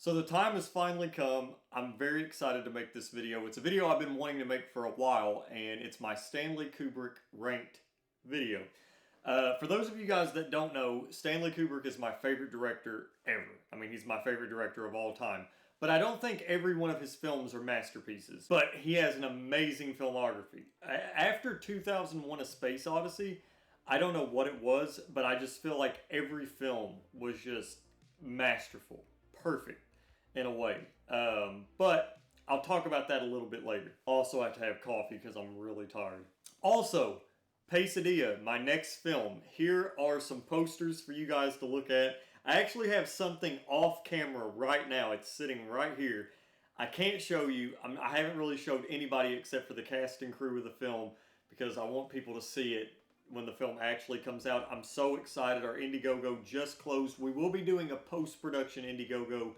So the time has finally come. I'm very excited to make this video. It's a video I've been wanting to make for a while, and it's my Stanley Kubrick ranked video. For those of you guys that don't know, Stanley Kubrick is my favorite director ever. I mean, he's my favorite director of all time. But I don't think every one of his films are masterpieces. But he has an amazing filmography. After 2001: A Space Odyssey, I don't know what it was, but I just feel like every film was just masterful. Perfect, in a way. But I'll talk about that a little bit later. Also, I have to have coffee because I'm really tired. Also, Pesadilla, my next film. Here are some posters for you guys to look at. I actually have something off camera right now. It's sitting right here. I can't show you. I haven't really showed anybody except for the cast and crew of the film because I want people to see it when the film actually comes out. I'm so excited. Our Indiegogo just closed. We will be doing a post-production Indiegogo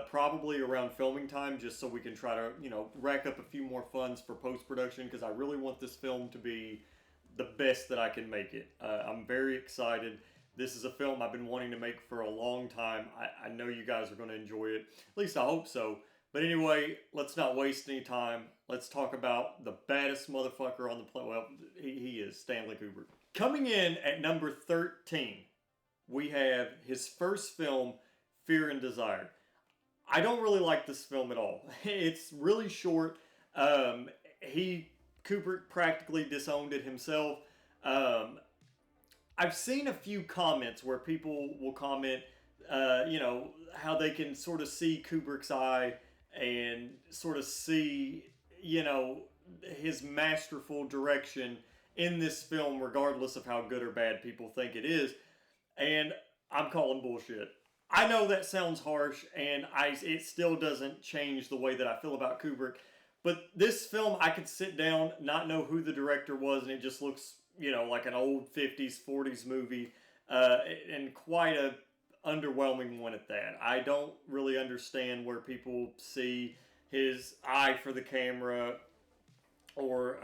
probably around filming time, just so we can try to, rack up a few more funds for post-production, because I really want this film to be the best that I can make it. I'm very excited. This is a film I've been wanting to make for a long time. I know you guys are going to enjoy it. At least I hope so. But anyway, let's not waste any time. Let's talk about the baddest motherfucker on the planet. Well, he is Stanley Kubrick. Coming in at number 13, we have his first film, Fear and Desire. I don't really like this film at all. It's really short. Kubrick practically disowned it himself. I've seen a few comments where people will comment, how they can sort of see Kubrick's eye and sort of see, his masterful direction in this film, regardless of how good or bad people think it is. And I'm calling bullshit. I know that sounds harsh, and it still doesn't change the way that I feel about Kubrick. But this film, I could sit down, not know who the director was, and it just looks, like an old 50s, 40s movie, and quite a underwhelming one at that. I don't really understand where people see his eye for the camera or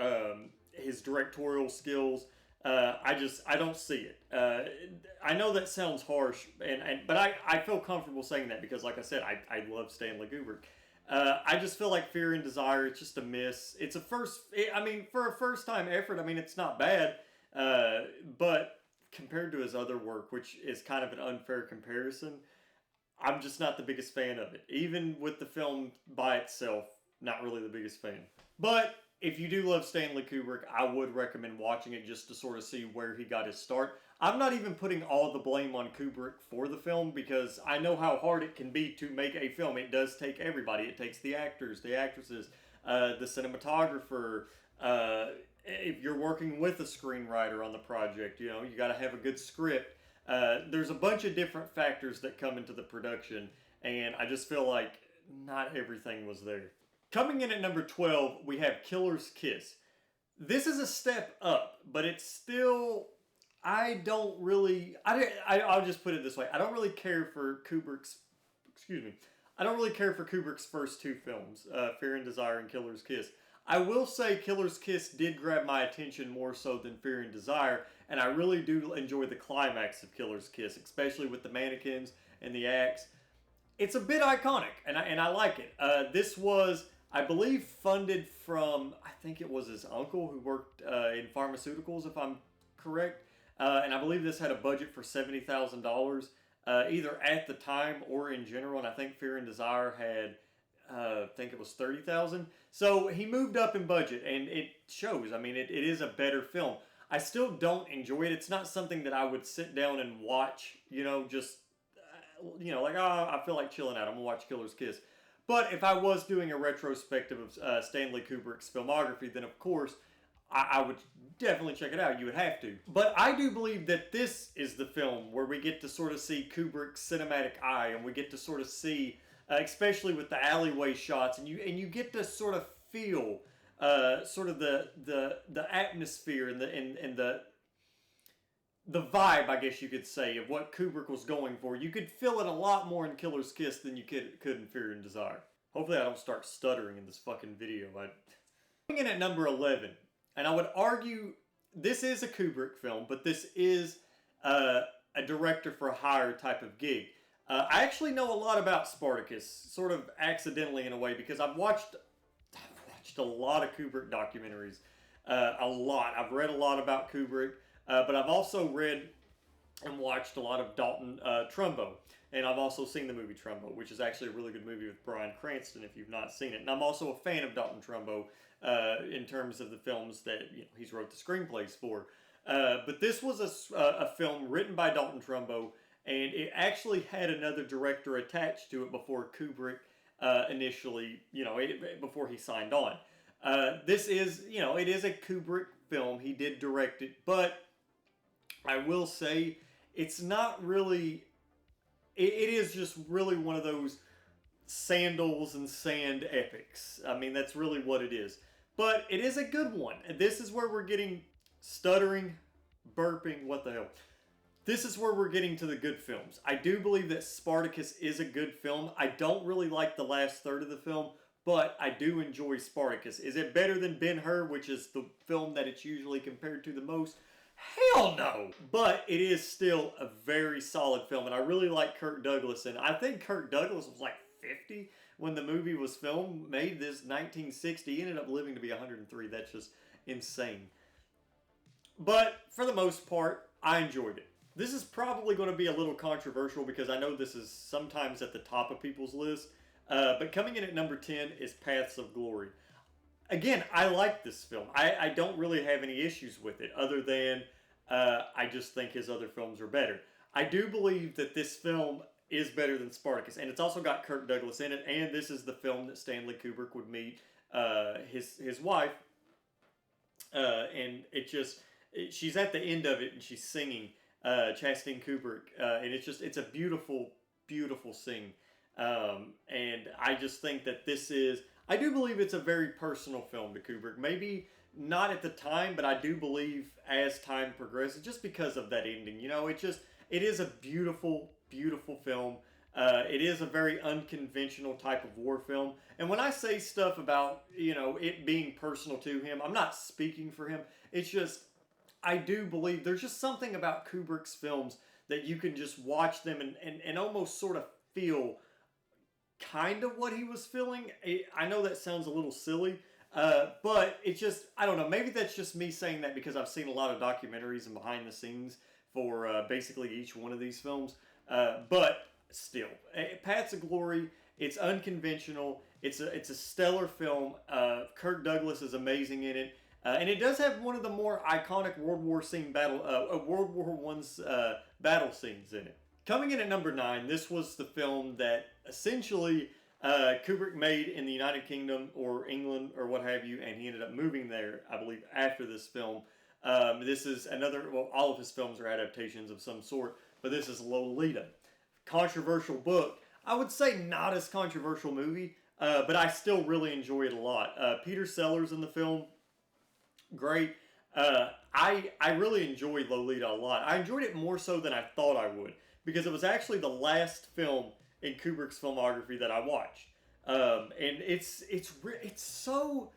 his directorial skills. I don't see it. I know that sounds harsh, but I feel comfortable saying that because, like I said, I love Stanley Kubrick. I just feel like Fear and Desire, it's just a miss. It's for a first-time effort, it's not bad. But compared to his other work, which is kind of an unfair comparison, I'm just not the biggest fan of it. Even with the film by itself, not really the biggest fan. But if you do love Stanley Kubrick, I would recommend watching it just to sort of see where he got his start. I'm not even putting all the blame on Kubrick for the film because I know how hard it can be to make a film. It does take everybody. It takes the actors, the actresses, the cinematographer. If you're working with a screenwriter on the project, you got to have a good script. There's a bunch of different factors that come into the production, and I just feel like not everything was there. Coming in at number 12, we have Killer's Kiss. This is a step up, but it's still, I'll just put it this way. I don't really care for Kubrick's first two films, Fear and Desire and Killer's Kiss. I will say Killer's Kiss did grab my attention more so than Fear and Desire, and I really do enjoy the climax of Killer's Kiss, especially with the mannequins and the axe. It's a bit iconic, and I like it. This was, I believe, funded from, I think it was his uncle who worked in pharmaceuticals, if I'm correct. And I believe this had a budget for $70,000, either at the time or in general. And I think Fear and Desire had, I think it was $30,000. So he moved up in budget, and it shows. It is a better film. I still don't enjoy it. It's not something that I would sit down and watch, I feel like chilling out. I'm going to watch Killer's Kiss. But if I was doing a retrospective of Stanley Kubrick's filmography, then of course I would definitely check it out. You would have to. But I do believe that this is the film where we get to sort of see Kubrick's cinematic eye, and we get to sort of see, especially with the alleyway shots, and you get to sort of feel sort of the atmosphere and the vibe, I guess you could say, of what Kubrick was going for. You could feel it a lot more in Killer's Kiss than you could in Fear and Desire. Hopefully I don't start stuttering in this fucking video. Coming in at number 11, and I would argue this is a Kubrick film, but this is a director for hire type of gig. I actually know a lot about Spartacus, sort of accidentally in a way, because I've watched a lot of Kubrick documentaries, a lot. I've read a lot about Kubrick, but I've also read and watched a lot of Dalton Trumbo. And I've also seen the movie Trumbo, which is actually a really good movie with Bryan Cranston if you've not seen it. And I'm also a fan of Dalton Trumbo in terms of the films that he's wrote the screenplays for. But this was a film written by Dalton Trumbo, and it actually had another director attached to it before Kubrick initially, before he signed on. This is, it is a Kubrick film. He did direct it, but I will say it's not really. It is just really one of those sandals and sand epics. I mean, that's really what it is. But it is a good one. And this is where we're getting stuttering, burping, what the hell. This is where we're getting to the good films. I do believe that Spartacus is a good film. I don't really like the last third of the film, but I do enjoy Spartacus. Is it better than Ben-Hur, which is the film that it's usually compared to the most? Hell no! But it is still a very solid film, and I really like Kirk Douglas. And I think Kirk Douglas was like 50 when the movie was filmed, made this 1960. He ended up living to be 103. That's just insane. But for the most part, I enjoyed it. This is probably going to be a little controversial because I know this is sometimes at the top of people's lists. But coming in at number 10 is Paths of Glory. Again, I like this film. I don't really have any issues with it other than I just think his other films are better. I do believe that this film is better than Spartacus, and it's also got Kirk Douglas in it, and this is the film that Stanley Kubrick would meet his wife, and she's at the end of it, and she's singing Chastine Kubrick, and it's a beautiful, beautiful scene, and I just think that I do believe it's a very personal film to Kubrick. Maybe not at the time, but I do believe as time progresses, just because of that ending. It is a beautiful, beautiful film. It is a very unconventional type of war film. And when I say stuff about, it being personal to him, I'm not speaking for him. It's just, I do believe there's just something about Kubrick's films that you can just watch them and almost sort of feel kind of what he was feeling. I know that sounds a little silly, but it's just, I don't know, maybe that's just me saying that because I've seen a lot of documentaries and behind the scenes for basically each one of these films, but still, Paths of Glory, it's unconventional, it's a stellar film. Kirk Douglas is amazing in it, and it does have one of the more iconic World War I's battle scenes in it. Coming in at number 9, this was the film that essentially Kubrick made in the United Kingdom or England or what have you, and he ended up moving there, I believe, after this film. This is all of his films are adaptations of some sort, but this is Lolita. Controversial book. I would say not as controversial movie, but I still really enjoy it a lot. Peter Sellers in the film, great. I really enjoyed Lolita a lot. I enjoyed it more so than I thought I would, because it was actually the last film in Kubrick's filmography that I watched, and it's so,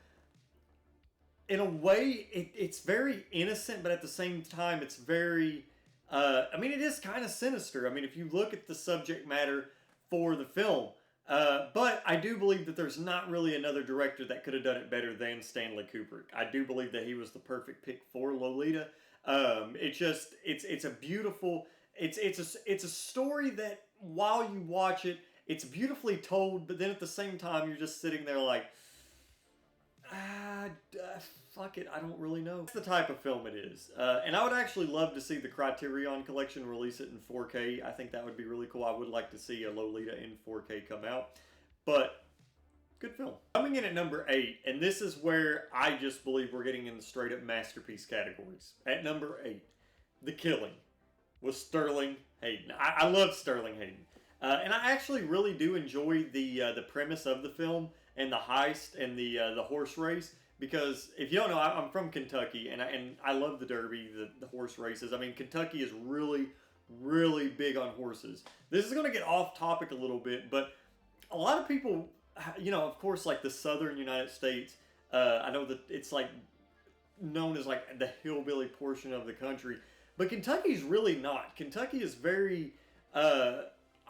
in a way, it's very innocent, but at the same time, it's very, it is kind of sinister. If you look at the subject matter for the film, but I do believe that there's not really another director that could have done it better than Stanley Kubrick. I do believe that he was the perfect pick for Lolita. It's a beautiful. It's a story that while you watch it, it's beautifully told, but then at the same time, you're just sitting there like, fuck it, I don't really know. It's the type of film it is. And I would actually love to see the Criterion collection release it in 4K. I think that would be really cool. I would like to see a Lolita in 4K come out. But, good film. Coming in at number 8, and this is where I just believe we're getting in the straight up masterpiece categories. At number 8, The Killing with Sterling Hayden. I love Sterling Hayden. And I actually really do enjoy the premise of the film and the heist and the horse race, because if you don't know, I'm from Kentucky, and I love the Derby, the horse races. Kentucky is really, really big on horses. This is going to get off topic a little bit, but a lot of people, of course, like the southern United States, I know that it's like known as like the hillbilly portion of the country, but Kentucky's really not. Kentucky is very,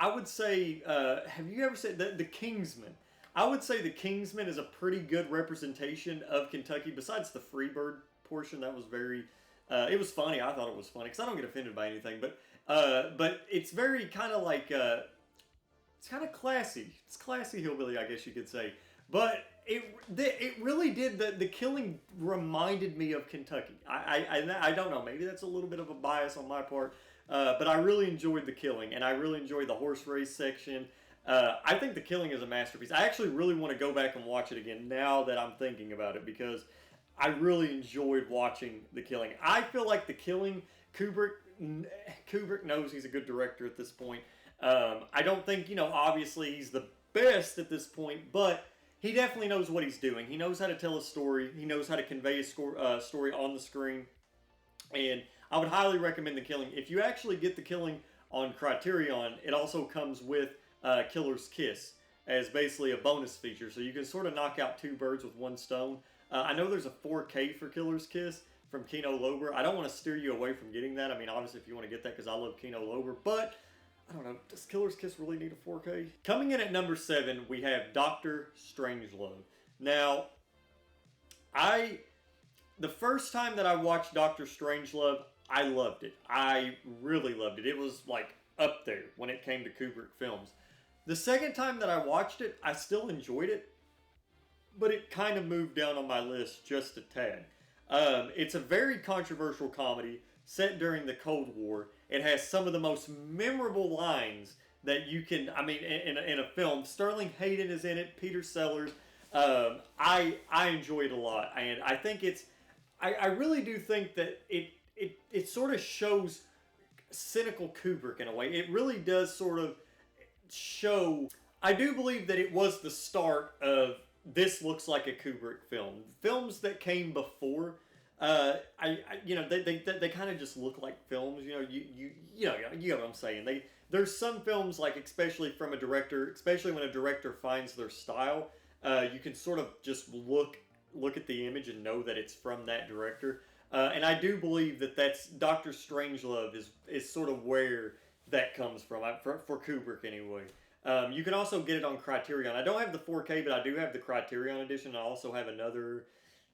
I would say, have you ever seen the Kingsman? I would say the Kingsman is a pretty good representation of Kentucky. Besides the Freebird portion, that was very, it was funny. I thought it was funny because I don't get offended by anything. But it's very kind of like, it's kind of classy. It's classy hillbilly, I guess you could say. But it really did. The killing reminded me of Kentucky. I don't know. Maybe that's a little bit of a bias on my part. But I really enjoyed the killing, and I really enjoyed the horse race section. I think the killing is a masterpiece. I actually really want to go back and watch it again now that I'm thinking about it, because I really enjoyed watching the killing. I feel like the killing, Kubrick knows he's a good director at this point. I don't think, obviously he's the best at this point, but he definitely knows what he's doing. He knows how to tell a story. He knows how to convey a story on the screen. And I would highly recommend the killing. If you actually get the killing on Criterion, it also comes with Killer's Kiss as basically a bonus feature. So you can sort of knock out two birds with one stone. I know there's a 4K for Killer's Kiss from Kino Lorber. I don't want to steer you away from getting that. I mean, obviously, if you want to get that, because I love Kino Lorber. But, I don't know, does Killer's Kiss really need a 4K? Coming in at number 7, we have Dr. Strangelove. Now, the first time that I watched Dr. Strangelove, I loved it. I really loved it. It was like up there when it came to Kubrick films. The second time that I watched it, I still enjoyed it, but it kind of moved down on my list just a tad. It's a very controversial comedy set during the Cold War. It has some of the most memorable lines that you can, in a film. Sterling Hayden is in it, Peter Sellers. I enjoy it a lot, and I think I really do think that it sort of shows cynical Kubrick in a way. It really does sort of show. I do believe that it was the start of this looks like a Kubrick film. Films that came before, they kind of just look like films. You know what I'm saying. There's some films, like especially from a director, especially when a director finds their style, you can sort of just look at the image and know that it's from that director. And I do believe that's Dr. Strangelove is sort of where that comes from, for Kubrick anyway. You can also get it on Criterion. I don't have the 4K, but I do have the Criterion edition. I also have another,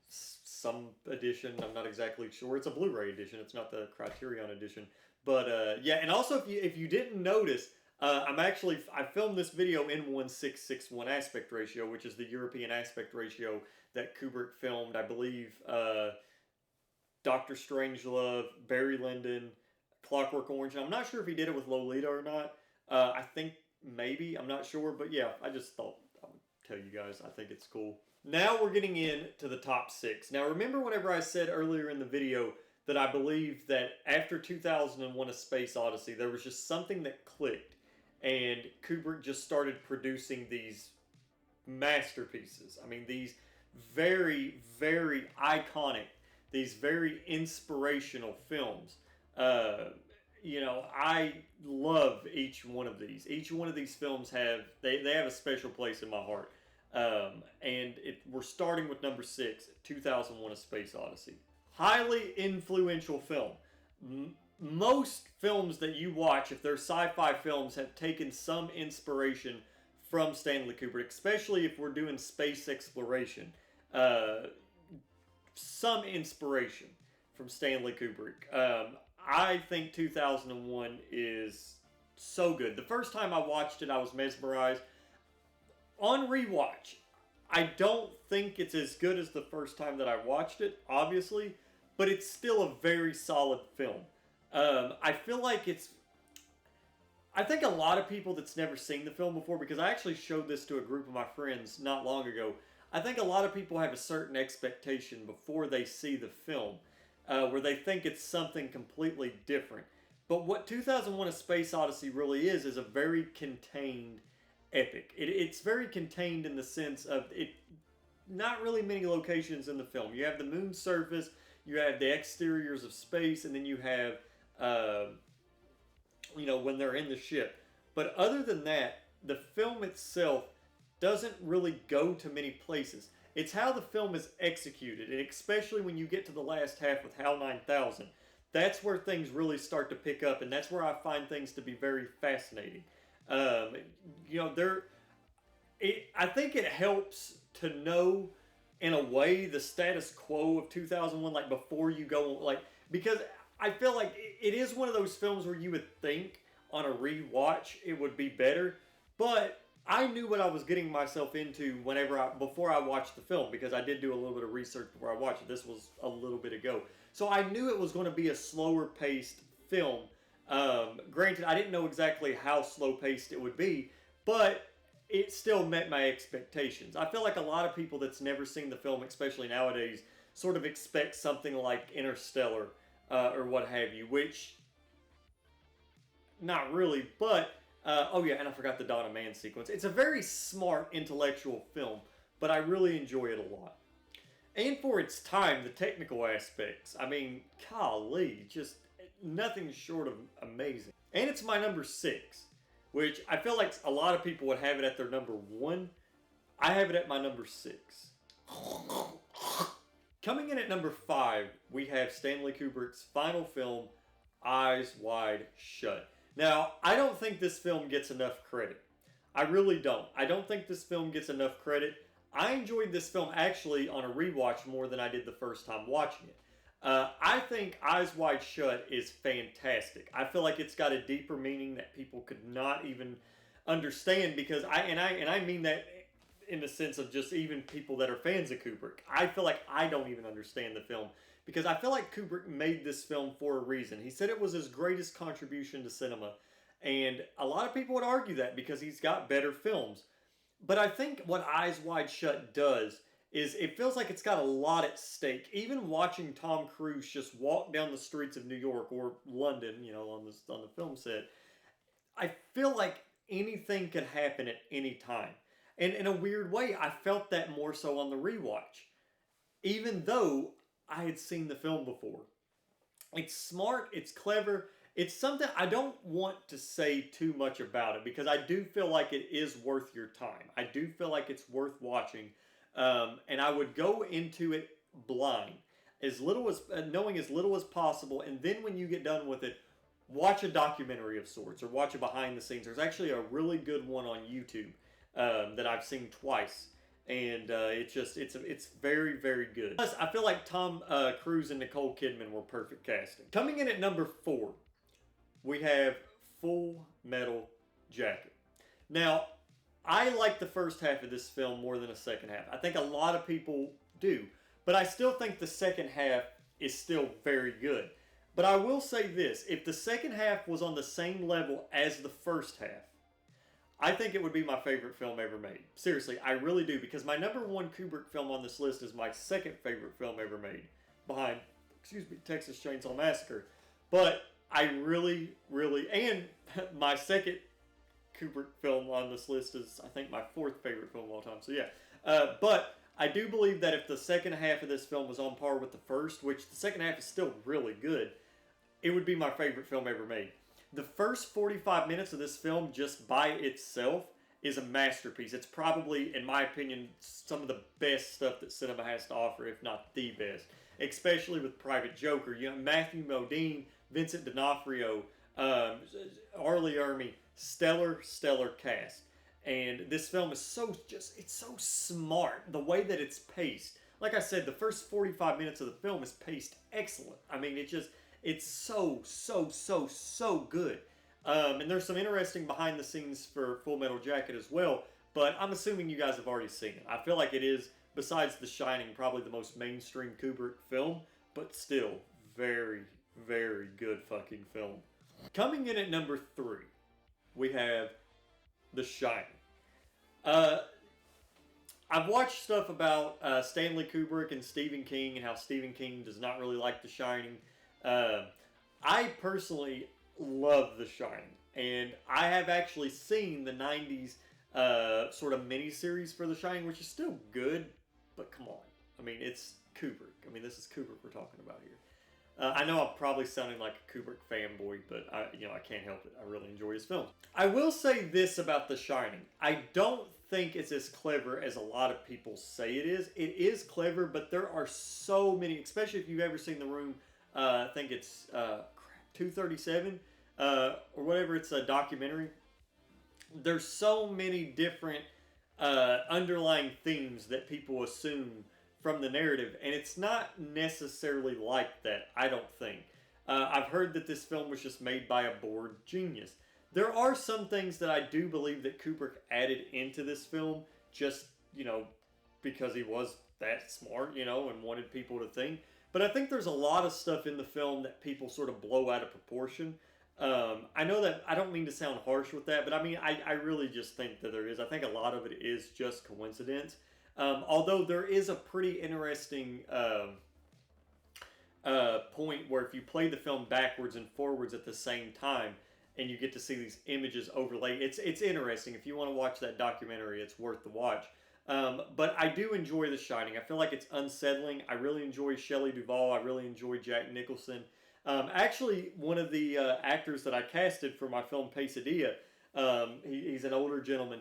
some edition. I'm not exactly sure. It's a Blu-ray edition. It's not the Criterion edition. But yeah, and also if you didn't notice, I filmed this video in 1:6:6:1 aspect ratio, which is the European aspect ratio that Kubrick filmed, I believe, Dr. Strangelove, Barry Lyndon, Clockwork Orange. And I'm not sure if he did it with Lolita or not. I think maybe. I'm not sure. But yeah, I just thought I would tell you guys. I think it's cool. Now we're getting into the top 6. Now remember whenever I said earlier in the video that I believe that after 2001 A Space Odyssey, there was just something that clicked. And Kubrick just started producing these masterpieces. I mean, these very, very iconic, these very inspirational films. I love each one of these. Each one of these films have a special place in my heart. We're starting with number 6, 2001 A Space Odyssey. Highly influential film. Most films that you watch, if they're sci-fi films, have taken some inspiration from Stanley Kubrick, especially if we're doing space exploration. Some inspiration from Stanley Kubrick. I think 2001 is so good. The first time I watched it, I was mesmerized. On rewatch, I don't think it's as good as the first time that I watched it, obviously, but it's still a very solid film. I feel like I think a lot of people that's never seen the film before, because I actually showed this to a group of my friends not long ago, I think a lot of people have a certain expectation before they see the film, where they think it's something completely different. But what 2001 A Space Odyssey really is a very contained epic. It's very contained in the sense of it. Not really many locations in the film. You have the moon surface, you have the exteriors of space, and then you have, when they're in the ship. But other than that, the film itself doesn't really go to many places. It's how the film is executed, and especially when you get to the last half with HAL 9000, that's where things really start to pick up, and that's where I find things to be very fascinating. Um, you know, I think it helps to know, in a way, the status quo of 2001, like before you go, like, because I feel like it is one of those films where you would think on a rewatch it would be better, but I knew what I was getting myself into before I watched the film, because I did do a little bit of research before I watched it. This was a little bit ago, so I knew it was going to be a slower paced film. Granted, I didn't know exactly how slow paced it would be, but it still met my expectations. I feel like a lot of people that's never seen the film, especially nowadays, sort of expect something like Interstellar or what have you, which not really, but oh yeah, and I forgot the Dawn of Man sequence. It's a very smart intellectual film, but I really enjoy it a lot. And for its time, the technical aspects, I mean, golly, just nothing short of amazing. And it's my number 6, which I feel like a lot of people would have it at their number 1. I have it at my number 6. Coming in at number 5, we have Stanley Kubrick's final film, Eyes Wide Shut. Now, I don't think this film gets enough credit. I really don't. I don't think this film gets enough credit. I enjoyed this film actually on a rewatch more than I did the first time watching it. I think Eyes Wide Shut is fantastic. I feel like it's got a deeper meaning that people could not even understand, because I mean that in the sense of just even people that are fans of Kubrick. I feel like I don't even understand the film, because I feel like Kubrick made this film for a reason. He said it was his greatest contribution to cinema, and a lot of people would argue that because he's got better films. But I think what Eyes Wide Shut does is it feels like it's got a lot at stake. Even watching Tom Cruise just walk down the streets of New York or London, you know, on the film set, I feel like anything could happen at any time. And in a weird way, I felt that more so on the rewatch, even though I had seen the film before. It's smart, it's clever, it's something I don't want to say too much about it, because I do feel like it is worth your time. I do feel like it's worth watching, and I would go into it blind, as little as knowing as little as possible, and then when you get done with it, watch a documentary of sorts or watch a behind the scenes. There's actually a really good one on YouTube that I've seen twice, and it's very, very good. Plus, I feel like Tom Cruise and Nicole Kidman were perfect casting. Coming in at number 4, we have Full Metal Jacket. Now, I like the first half of this film more than the second half. I think a lot of people do, but I still think the second half is still very good. But I will say this, if the second half was on the same level as the first half, I think it would be my favorite film ever made. Seriously, I really do, because my number 1 Kubrick film on this list is my second favorite film ever made, behind, Texas Chainsaw Massacre. But I really, and my second Kubrick film on this list is, I think, my 4th favorite film of all time. So yeah, but I do believe that if the second half of this film was on par with the first, which the second half is still really good, it would be my favorite film ever made. The first 45 minutes of this film, just by itself, is a masterpiece. It's probably, in my opinion, some of the best stuff that cinema has to offer, if not the best. Especially with Private Joker. You know, Matthew Modine, Vincent D'Onofrio, R. Lee Ermey, stellar cast. And this film is it's so smart. The way that it's paced. Like I said, the first 45 minutes of the film is paced excellent. I mean, it's so good. And there's some interesting behind the scenes for Full Metal Jacket as well, but I'm assuming you guys have already seen it. I feel like it is, besides The Shining, probably the most mainstream Kubrick film, but still very, very good fucking film. Coming in at number 3, we have The Shining. I've watched stuff about Stanley Kubrick and Stephen King, and how Stephen King does not really like The Shining. I personally love The Shining, and I have actually seen the 90s sort of mini-series for The Shining, which is still good, but come on. I mean, it's Kubrick. I mean, this is Kubrick we're talking about here. I know I'm probably sounding like a Kubrick fanboy, but I can't help it. I really enjoy his films. I will say this about The Shining. I don't think it's as clever as a lot of people say it is. It is clever, but there are so many, especially if you've ever seen The Room. I think it's 237 or whatever. It's a documentary. there's so many different underlying themes that people assume from the narrative, and it's not necessarily like that, I don't think. I've heard that this film was just made by a bored genius. There are some things that I do believe that Kubrick added into this film just, because he was that smart, and wanted people to think. But I think there's a lot of stuff in the film that people sort of blow out of proportion. I know that I don't mean to sound harsh with that, but I mean, I really just think that there is. I think a lot of it is just coincidence. Although there is a pretty interesting point where if you play the film backwards and forwards at the same time, and you get to see these images overlaid, it's interesting. If you want to watch that documentary, it's worth the watch. But I do enjoy The Shining. I feel like it's unsettling. I really enjoy Shelley Duvall. I really enjoy Jack Nicholson. Actually, one of the actors that I casted for my film Pesadilla, he's an older gentleman.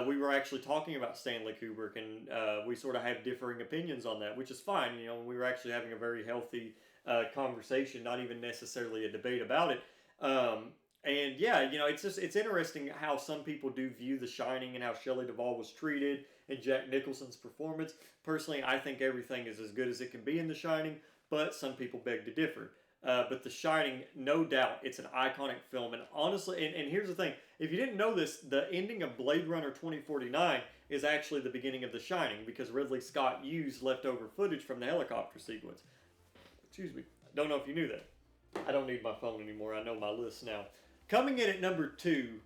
We were actually talking about Stanley Kubrick, and we sort of have differing opinions on that, which is fine. We were actually having a very healthy conversation, not even necessarily a debate about it. And yeah, it's interesting how some people do view The Shining and how Shelley Duvall was treated and Jack Nicholson's performance. Personally, I think everything is as good as it can be in The Shining, but some people beg to differ. But The Shining, no doubt, it's an iconic film. And honestly, and here's the thing, if you didn't know this, the ending of Blade Runner 2049 is actually the beginning of The Shining because Ridley Scott used leftover footage from the helicopter sequence. Excuse me. Don't know if you knew that. I don't need my phone anymore. I know my list now. Coming in at number 2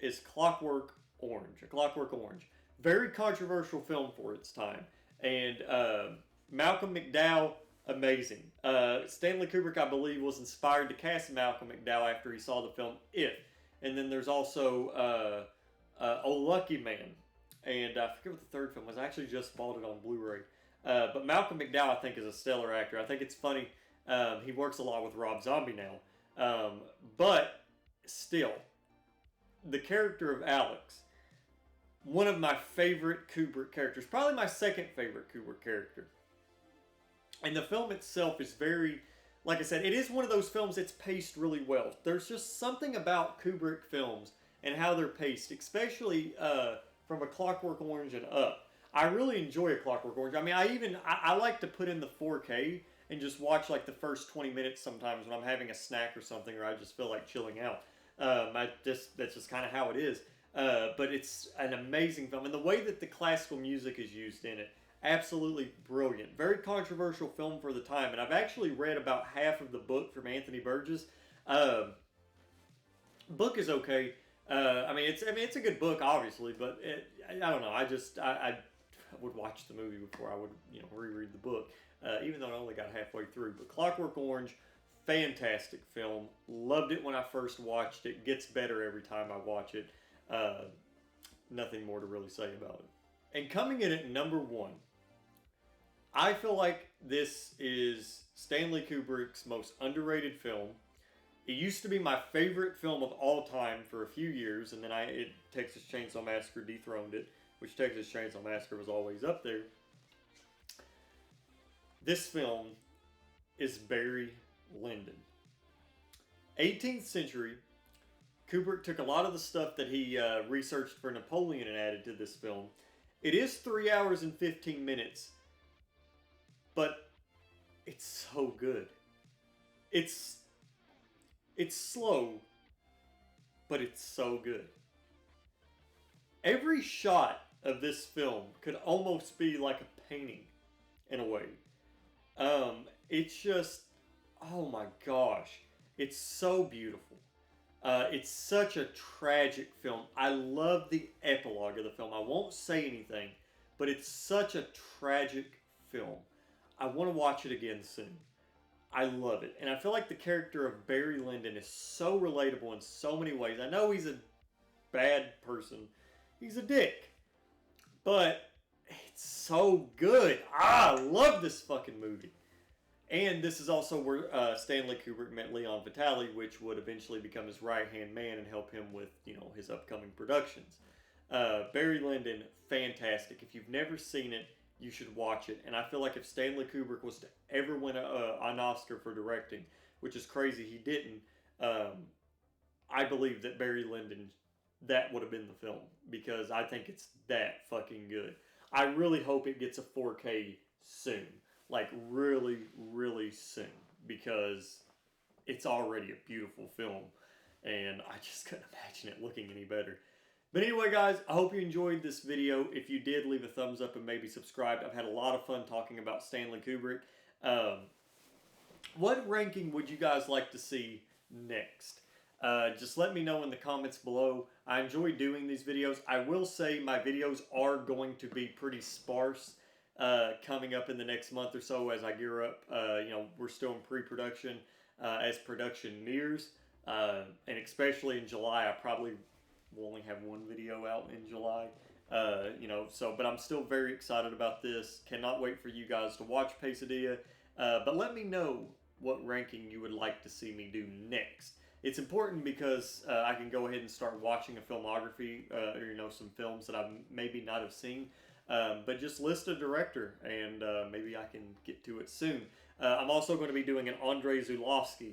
is Clockwork Orange. A Clockwork Orange. Very controversial film for its time. And Malcolm McDowell, amazing. Stanley Kubrick, I believe, was inspired to cast Malcolm McDowell after he saw the film It. And then there's also Oh Lucky Man. And I forget what the third film was. I actually just bought it on Blu-ray. But Malcolm McDowell, I think, is a stellar actor. I think it's funny. He works a lot with Rob Zombie now. But still, the character of Alex, one of my favorite Kubrick characters, probably my second favorite Kubrick character. And the film itself is very, like I said, it is one of those films that's paced really well. There's just something about Kubrick films and how they're paced, especially from A Clockwork Orange and up. I really enjoy A Clockwork Orange. I mean, I like to put in the 4K and just watch like the first 20 minutes sometimes when I'm having a snack or something, or I just feel like chilling out. That's just kind of how it is. But it's an amazing film, and the way that the classical music is used in it, absolutely brilliant. Very controversial film for the time, and I've actually read about half of the book from Anthony Burgess. Book is okay. It's a good book, obviously, but I don't know. I would watch the movie before I would reread the book, even though I only got halfway through. But Clockwork Orange, fantastic film. Loved it when I first watched it. Gets better every time I watch it. Nothing more to really say about it. And coming in at number 1, I feel like this is Stanley Kubrick's most underrated film. It used to be my favorite film of all time for a few years, and then Texas Chainsaw Massacre dethroned it, which Texas Chainsaw Massacre was always up there. This film is Barry Lyndon. 18th century. Kubrick took a lot of the stuff that he researched for Napoleon and added to this film. It is 3 hours and 15 minutes, but it's so good. It's slow, but it's so good. Every shot of this film could almost be like a painting in a way. It's just, oh my gosh, it's so beautiful. It's such a tragic film. I love the epilogue of the film. I won't say anything, but it's such a tragic film. I want to watch it again soon. I love it. And I feel like the character of Barry Lyndon is so relatable in so many ways. I know he's a bad person. He's a dick. But it's so good. I love this fucking movie. And this is also where Stanley Kubrick met Leon Vitali, which would eventually become his right-hand man and help him with, his upcoming productions. Barry Lyndon, fantastic. If you've never seen it, you should watch it. And I feel like if Stanley Kubrick was to ever win an Oscar for directing, which is crazy he didn't, I believe that Barry Lyndon that would have been the film, because I think it's that fucking good. I really hope it gets a 4K soon. Like, really, really soon. Because it's already a beautiful film. And I just couldn't imagine it looking any better. But anyway, guys, I hope you enjoyed this video. If you did, leave a thumbs up and maybe subscribe. I've had a lot of fun talking about Stanley Kubrick. What ranking would you guys like to see next? Just let me know in the comments below. I enjoy doing these videos. I will say my videos are going to be pretty sparse coming up in the next month or so as I gear up. We're still in pre-production as production nears. And especially in July, I probably will only have one video out in July. But I'm still very excited about this. Cannot wait for you guys to watch Pesadilla. But let me know what ranking you would like to see me do next. It's important because I can go ahead and start watching a filmography, or some films that I maybe not have seen. But just list a director, and maybe I can get to it soon. I'm also going to be doing an Andrei Zulawski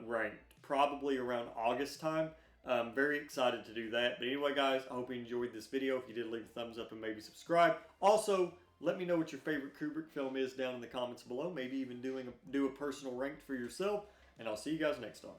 ranked, probably around August time. I'm very excited to do that. But anyway, guys, I hope you enjoyed this video. If you did, leave a thumbs up and maybe subscribe. Also, let me know what your favorite Kubrick film is down in the comments below. Maybe even do a personal ranked for yourself. And I'll see you guys next time.